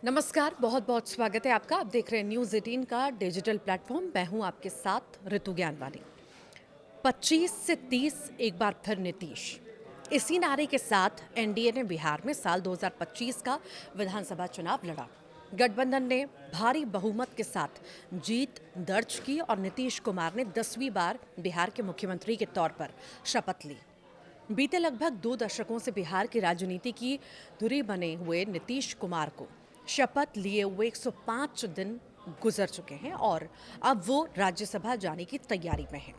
नमस्कार, बहुत बहुत स्वागत है आपका। आप देख रहे हैं न्यूज़ 18 का डिजिटल प्लेटफॉर्म। मैं हूं आपके साथ ऋतु ज्ञानवानी। 25 से 30 एक बार फिर नीतीश, इसी नारे के साथ एनडीए ने बिहार में साल 2025 का विधानसभा चुनाव लड़ा। गठबंधन ने भारी बहुमत के साथ जीत दर्ज की और नीतीश कुमार ने 10वीं बार बिहार के मुख्यमंत्री के तौर पर शपथ ली। बीते लगभग 2 दशकों से बिहार की राजनीति की धुरी बने हुए नीतीश कुमार को शपथ लिए हुए 105 दिन गुजर चुके हैं और अब वो राज्यसभा जाने की तैयारी में हैं।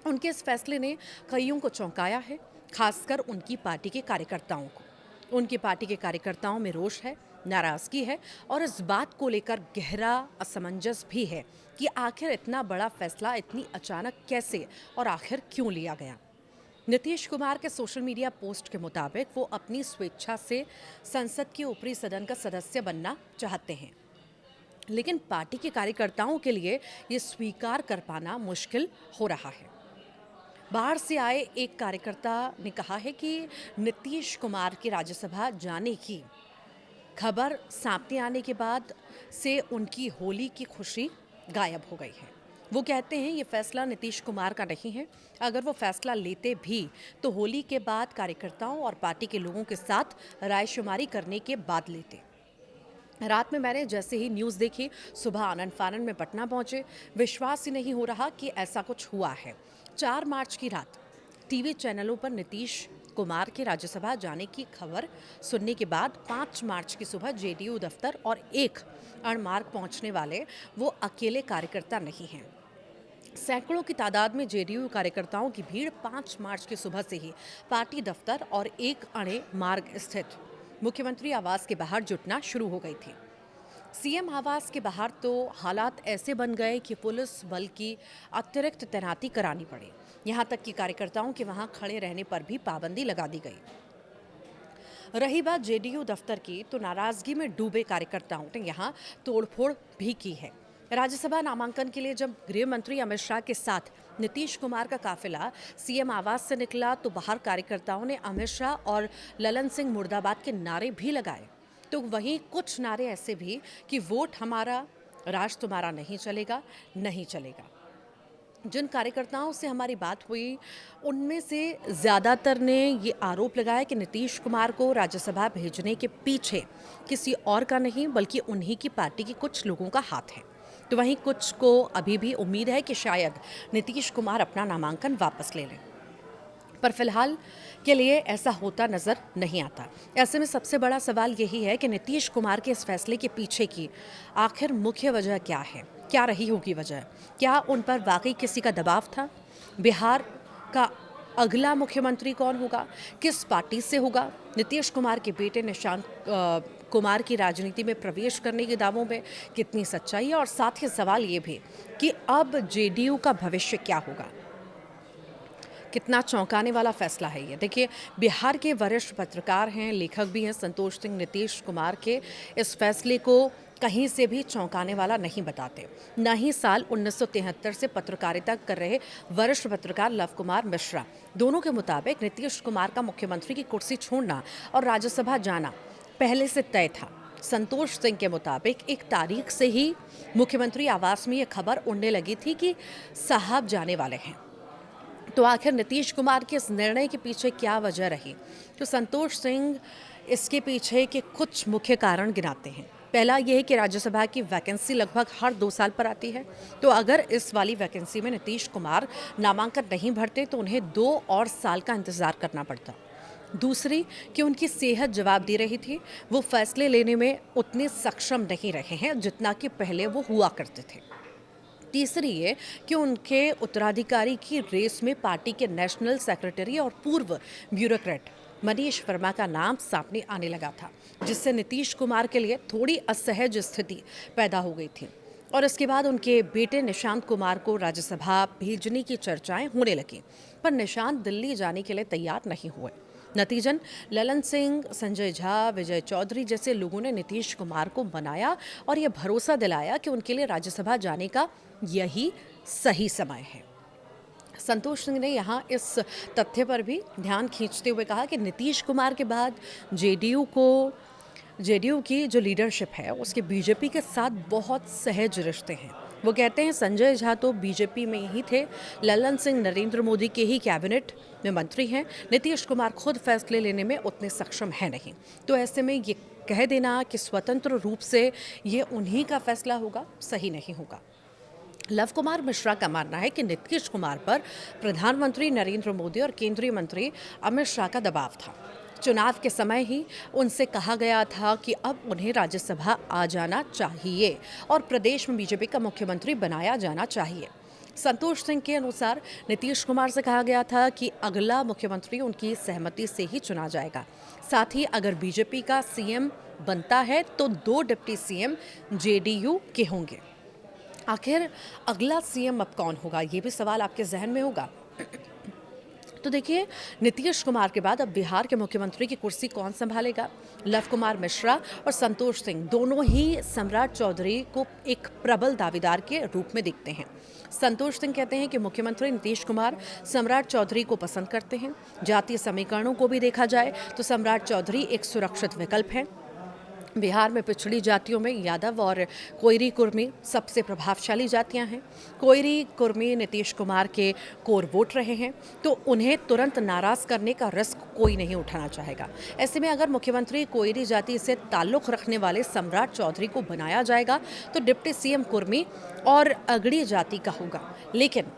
उनके इस फैसले ने कईयों को चौंकाया है, खासकर उनकी पार्टी के कार्यकर्ताओं को। उनकी पार्टी के कार्यकर्ताओं में रोष है, नाराजगी है और इस बात को लेकर गहरा असमंजस भी है कि आखिर इतना बड़ा फैसला इतनी अचानक कैसे और आखिर क्यों लिया गया। नीतीश कुमार के सोशल मीडिया पोस्ट के मुताबिक वो अपनी स्वेच्छा से संसद के ऊपरी सदन का सदस्य बनना चाहते हैं, लेकिन पार्टी के कार्यकर्ताओं के लिए ये स्वीकार कर पाना मुश्किल हो रहा है। बाहर से आए एक कार्यकर्ता ने कहा है कि नीतीश कुमार के राज्यसभा जाने की खबर सामने आने के बाद से उनकी होली की खुशी गायब हो गई है। वो कहते हैं ये फैसला नीतीश कुमार का नहीं है। अगर वो फैसला लेते भी तो होली के बाद कार्यकर्ताओं और पार्टी के लोगों के साथ रायशुमारी करने के बाद लेते। रात में मैंने जैसे ही न्यूज़ देखी, सुबह आनन फानन में पटना पहुंचे। विश्वास ही नहीं हो रहा कि ऐसा कुछ हुआ है। 4 मार्च की रात टीवी चैनलों पर नीतीश कुमार के राज्यसभा जाने की खबर सुनने के बाद 5 मार्च की सुबह जेडीयू दफ्तर और एक अणमार्ग पहुंचने वाले वो अकेले कार्यकर्ता नहीं हैं। सैकड़ों की तादाद में जेडीयू कार्यकर्ताओं की भीड़ 5 मार्च की सुबह से ही पार्टी दफ्तर और एक अणे मार्ग स्थित मुख्यमंत्री आवास के बाहर जुटना शुरू हो गई थी। सीएम आवास के बाहर तो हालात ऐसे बन गए कि पुलिस बल की अतिरिक्त तैनाती करानी पड़ी। यहां तक कि कार्यकर्ताओं के वहां खड़े रहने पर भी पाबंदी लगा दी गई। रही बात जेडीयू दफ्तर की, तो नाराजगी में डूबे कार्यकर्ताओं ने यहां तोड़फोड़ भी की है। राज्यसभा नामांकन के लिए जब गृह मंत्री अमित शाह के साथ नीतीश कुमार का काफिला सीएम आवास से निकला तो बाहर कार्यकर्ताओं ने अमित शाह और ललन सिंह मुर्दाबाद के नारे भी लगाए। तो वहीं कुछ नारे ऐसे भी कि वोट हमारा, राज तुम्हारा नहीं चलेगा, नहीं चलेगा। जिन कार्यकर्ताओं से हमारी बात हुई उनमें से ज़्यादातर ने ये आरोप लगाया कि नीतीश कुमार को राज्यसभा भेजने के पीछे किसी और का नहीं बल्कि उन्हीं की पार्टी के कुछ लोगों का हाथ है। तो वहीं कुछ को अभी भी उम्मीद है कि शायद नीतीश कुमार अपना नामांकन वापस ले लें, पर फिलहाल के लिए ऐसा होता नजर नहीं आता। ऐसे में सबसे बड़ा सवाल यही है कि नीतीश कुमार के इस फैसले के पीछे की आखिर मुख्य वजह क्या है, क्या रही होगी वजह? क्या उन पर वाकई किसी का दबाव था? बिहार का अगला मुख्यमंत्री कौन होगा, किस पार्टी से होगा? नीतीश कुमार के बेटे निशांत कुमार की राजनीति में प्रवेश करने के दावों में कितनी सच्चाई है? और साथ ही सवाल ये भी कि अब जेडीयू का भविष्य क्या होगा? कितना चौंकाने वाला फैसला है ये। देखिए, बिहार के वरिष्ठ पत्रकार हैं, लेखक भी हैं संतोष सिंह नीतीश कुमार के इस फैसले को कहीं से भी चौंकाने वाला नहीं बताते। न ही साल 1973 से पत्रकारिता कर रहे वरिष्ठ पत्रकार लव कुमार मिश्रा दोनों के मुताबिक नीतीश कुमार का मुख्यमंत्री की कुर्सी छोड़ना और राज्यसभा जाना पहले से तय था। संतोष सिंह के मुताबिक एक तारीख से ही मुख्यमंत्री आवास में ये खबर उड़ने लगी थी कि साहब जाने वाले हैं। तो आखिर नीतीश कुमार के इस निर्णय के पीछे क्या वजह रही? तो संतोष सिंह इसके पीछे के कुछ मुख्य कारण गिनाते हैं। पहला यह है कि राज्यसभा की वैकेंसी लगभग हर 2 साल पर आती है, तो अगर इस वाली वैकेंसी में नीतीश कुमार नामांकन नहीं भरते तो उन्हें 2 और साल का इंतजार करना पड़ता। दूसरी कि उनकी सेहत जवाब दे रही थी, वो फैसले लेने में उतने सक्षम नहीं रहे हैं जितना कि पहले वो हुआ करते थे। तीसरी ये कि उनके उत्तराधिकारी की रेस में पार्टी के नेशनल सेक्रेटरी और पूर्व ब्यूरोक्रेट मनीष वर्मा का नाम सामने आने लगा था, जिससे नीतीश कुमार के लिए थोड़ी असहज स्थिति पैदा हो गई थी। और इसके बाद उनके बेटे निशांत कुमार को राज्यसभा भेजने की चर्चाएं होने लगी, पर निशांत दिल्ली जाने के लिए तैयार नहीं हुए। नतीजन ललन सिंह, संजय झा, विजय चौधरी जैसे लोगों ने नीतीश कुमार को मनाया और ये भरोसा दिलाया कि उनके लिए राज्यसभा जाने का यही सही समय है। संतोष सिंह ने यहाँ इस तथ्य पर भी ध्यान खींचते हुए कहा कि नीतीश कुमार के बाद जेडीयू को जेडीयू की जो लीडरशिप है उसके बीजेपी के साथ बहुत सहज रिश्ते हैं। वो कहते हैं संजय झा तो बीजेपी में ही थे, ललन सिंह नरेंद्र मोदी के ही कैबिनेट में मंत्री हैं, नीतीश कुमार खुद फैसले लेने में उतने सक्षम है नहीं। तो ऐसे में ये कह देना कि स्वतंत्र रूप से ये उन्हीं का फैसला होगा, सही नहीं होगा। लव कुमार मिश्रा का मानना है कि नीतीश कुमार पर प्रधानमंत्री नरेंद्र मोदी और केंद्रीय मंत्री अमित शाह का दबाव था। चुनाव के समय ही उनसे कहा गया था कि अब उन्हें राज्यसभा आ जाना चाहिए और प्रदेश में बीजेपी का मुख्यमंत्री बनाया जाना चाहिए। संतोष सिंह के अनुसार नीतीश कुमार से कहा गया था कि अगला मुख्यमंत्री उनकी सहमति से ही चुना जाएगा। साथ ही अगर बीजेपी का सीएम बनता है तो 2 डिप्टी सीएम जेडीयू के होंगे। आखिर अगला सीएम अब कौन होगा, ये भी सवाल आपके जहन में होगा। तो देखिए, नीतीश कुमार के बाद अब बिहार के मुख्यमंत्री की कुर्सी कौन संभालेगा? लव कुमार मिश्रा और संतोष सिंह दोनों ही सम्राट चौधरी को एक प्रबल दावेदार के रूप में देखते हैं। संतोष सिंह कहते हैं कि मुख्यमंत्री नीतीश कुमार सम्राट चौधरी को पसंद करते हैं। जातीय समीकरणों को भी देखा जाए तो सम्राट चौधरी एक सुरक्षित विकल्प है। बिहार में पिछड़ी जातियों में यादव और कोयरी कुर्मी सबसे प्रभावशाली जातियां हैं। कोयरी कुर्मी नीतीश कुमार के कोर वोट रहे हैं, तो उन्हें तुरंत नाराज करने का रिस्क कोई नहीं उठाना चाहेगा। ऐसे में अगर मुख्यमंत्री कोयरी जाति से ताल्लुक़ रखने वाले सम्राट चौधरी को बनाया जाएगा तो डिप्टी सीएम कुर्मी और अगड़ी जाति का होगा। लेकिन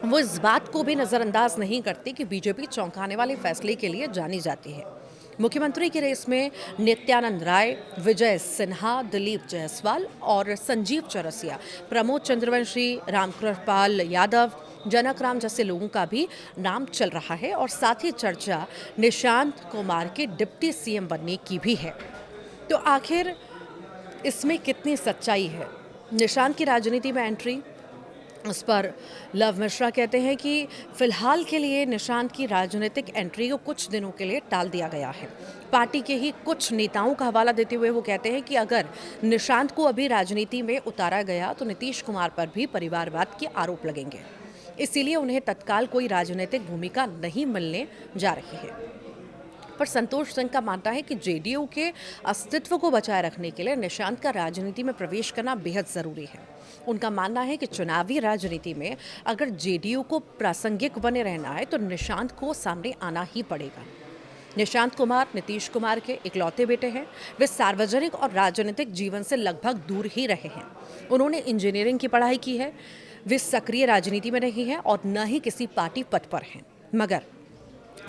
वो इस बात को भी नज़रअंदाज नहीं करती कि बीजेपी चौंकाने वाले फैसले के लिए जानी जाती है। मुख्यमंत्री की रेस में नित्यानंद राय, विजय सिन्हा, दिलीप जायसवाल और संजीव चौरसिया, प्रमोद चंद्रवंशी, रामकृपाल यादव, जनक राम जैसे लोगों का भी नाम चल रहा है और साथ ही चर्चा निशांत कुमार के डिप्टी सीएम बनने की भी है। तो आखिर इसमें कितनी सच्चाई है? निशांत की राजनीति में एंट्री, उस पर लव मिश्रा कहते हैं कि फिलहाल के लिए निशांत की राजनीतिक एंट्री को कुछ दिनों के लिए टाल दिया गया है। पार्टी के ही कुछ नेताओं का हवाला देते हुए वो कहते हैं कि अगर निशांत को अभी राजनीति में उतारा गया तो नीतीश कुमार पर भी परिवारवाद के आरोप लगेंगे, इसीलिए उन्हें तत्काल कोई राजनीतिक भूमिका नहीं मिलने जा रही है। पर संतोष सिंह का मानना है कि जेडीयू के अस्तित्व को बचाए रखने के लिए निशांत का राजनीति में प्रवेश करना बेहद ज़रूरी है। उनका मानना है कि चुनावी राजनीति में अगर जेडीयू को प्रासंगिक बने रहना है तो निशांत को सामने आना ही पड़ेगा। निशांत कुमार नीतीश कुमार के इकलौते बेटे हैं। वे सार्वजनिक और राजनीतिक जीवन से लगभग दूर ही रहे हैं। उन्होंने इंजीनियरिंग की पढ़ाई की है। वे सक्रिय राजनीति में नहीं हैं और न ही किसी पार्टी पद पर हैं, मगर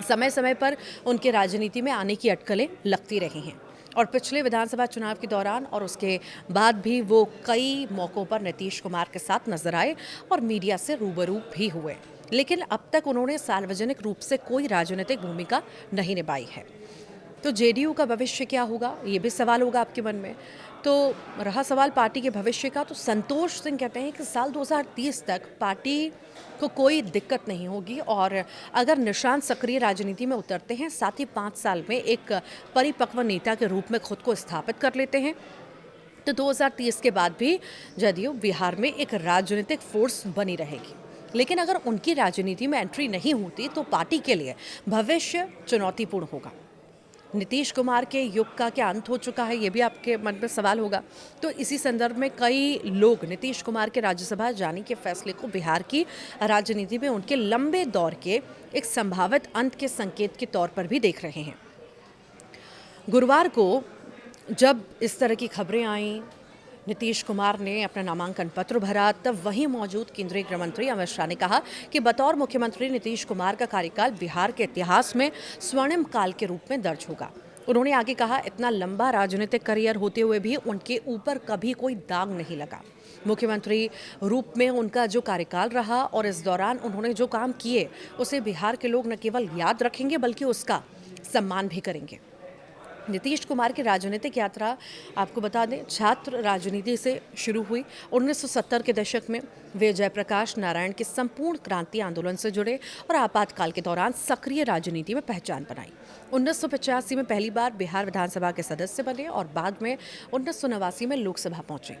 समय समय पर उनके राजनीति में आने की अटकलें लगती रही हैं और पिछले विधानसभा चुनाव के दौरान और उसके बाद भी वो कई मौक़ों पर नीतीश कुमार के साथ नजर आए और मीडिया से रूबरू भी हुए, लेकिन अब तक उन्होंने सार्वजनिक रूप से कोई राजनीतिक भूमिका नहीं निभाई है। तो जेडीयू का भविष्य क्या होगा, ये भी सवाल होगा आपके मन में। तो रहा सवाल पार्टी के भविष्य का, तो संतोष सिंह कहते हैं कि साल 2030 तक पार्टी को कोई दिक्कत नहीं होगी और अगर निशांत सक्रिय राजनीति में उतरते हैं, साथ ही 5 साल में एक परिपक्व नेता के रूप में खुद को स्थापित कर लेते हैं, तो 2030 के बाद भी जदयू बिहार में एक राजनीतिक फोर्स बनी रहेगी। लेकिन अगर उनकी राजनीति में एंट्री नहीं होती तो पार्टी के लिए भविष्य चुनौतीपूर्ण होगा। नीतीश कुमार के युग का क्या अंत हो चुका है, ये भी आपके मन में सवाल होगा। तो इसी संदर्भ में कई लोग नीतीश कुमार के राज्यसभा जाने के फैसले को बिहार की राजनीति में उनके लंबे दौर के एक संभावित अंत के संकेत के तौर पर भी देख रहे हैं। गुरुवार को जब इस तरह की खबरें आईं, नीतीश कुमार ने अपना नामांकन पत्र भरा, तब वहीं मौजूद केंद्रीय गृह मंत्री अमित शाह ने कहा कि बतौर मुख्यमंत्री नीतीश कुमार का कार्यकाल बिहार के इतिहास में स्वर्णिम काल के रूप में दर्ज होगा। उन्होंने आगे कहा, इतना लंबा राजनीतिक करियर होते हुए भी उनके ऊपर कभी कोई दाग नहीं लगा। मुख्यमंत्री रूप में उनका जो कार्यकाल रहा और इस दौरान उन्होंने जो काम किए उसे बिहार के लोग न केवल याद रखेंगे बल्कि उसका सम्मान भी करेंगे। नीतीश कुमार की राजनीतिक यात्रा आपको बता दें, छात्र राजनीति से शुरू हुई। 1970 के दशक में वे जयप्रकाश नारायण के संपूर्ण क्रांति आंदोलन से जुड़े और आपातकाल के दौरान सक्रिय राजनीति में पहचान बनाई। 1985 में पहली बार बिहार विधानसभा के सदस्य बने और बाद में 1989 में लोकसभा पहुंचे।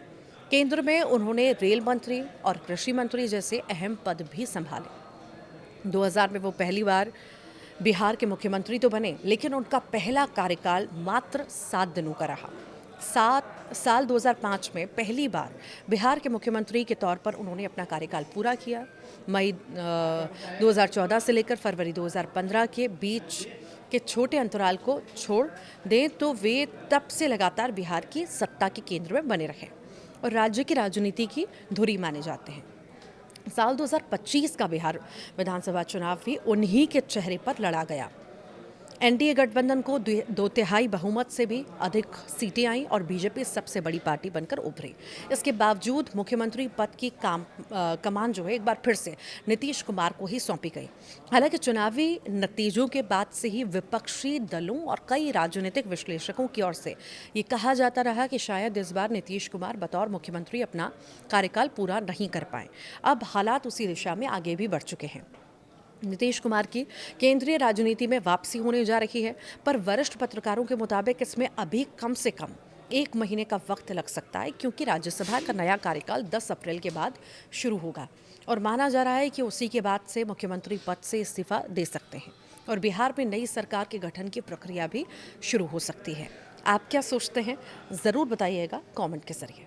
केंद्र में उन्होंने रेल मंत्री और कृषि मंत्री जैसे अहम पद भी संभाले। 2000 में वो पहली बार बिहार के मुख्यमंत्री तो बने, लेकिन उनका पहला कार्यकाल मात्र 7 दिनों का रहा। 7 साल 2005 में पहली बार बिहार के मुख्यमंत्री के तौर पर उन्होंने अपना कार्यकाल पूरा किया। मई 2014 से लेकर फरवरी 2015 के बीच के छोटे अंतराल को छोड़ दें तो वे तब से लगातार बिहार की सत्ता के केंद्र में बने रहे और राज्य की राजनीति की धुरी माने जाते हैं। साल 2025 का बिहार विधानसभा चुनाव भी उन्हीं के चेहरे पर लड़ा गया। एनडीए गठबंधन को 2/3 बहुमत से भी अधिक सीटें आईं और बीजेपी सबसे बड़ी पार्टी बनकर उभरी। इसके बावजूद मुख्यमंत्री पद की कमान जो है एक बार फिर से नीतीश कुमार को ही सौंपी गई। हालांकि चुनावी नतीजों के बाद से ही विपक्षी दलों और कई राजनीतिक विश्लेषकों की ओर से ये कहा जाता रहा कि शायद इस बार नीतीश कुमार बतौर मुख्यमंत्री अपना कार्यकाल पूरा नहीं कर पाए। अब हालात उसी दिशा में आगे भी बढ़ चुके हैं। नीतीश कुमार की केंद्रीय राजनीति में वापसी होने जा रही है, पर वरिष्ठ पत्रकारों के मुताबिक इसमें अभी कम से कम 1 महीने का वक्त लग सकता है, क्योंकि राज्यसभा का नया कार्यकाल 10 अप्रैल के बाद शुरू होगा और माना जा रहा है कि उसी के बाद से मुख्यमंत्री पद से इस्तीफा दे सकते हैं और बिहार में नई सरकार के गठन की प्रक्रिया भी शुरू हो सकती है। आप क्या सोचते हैं, ज़रूर बताइएगा कमेंट के जरिए।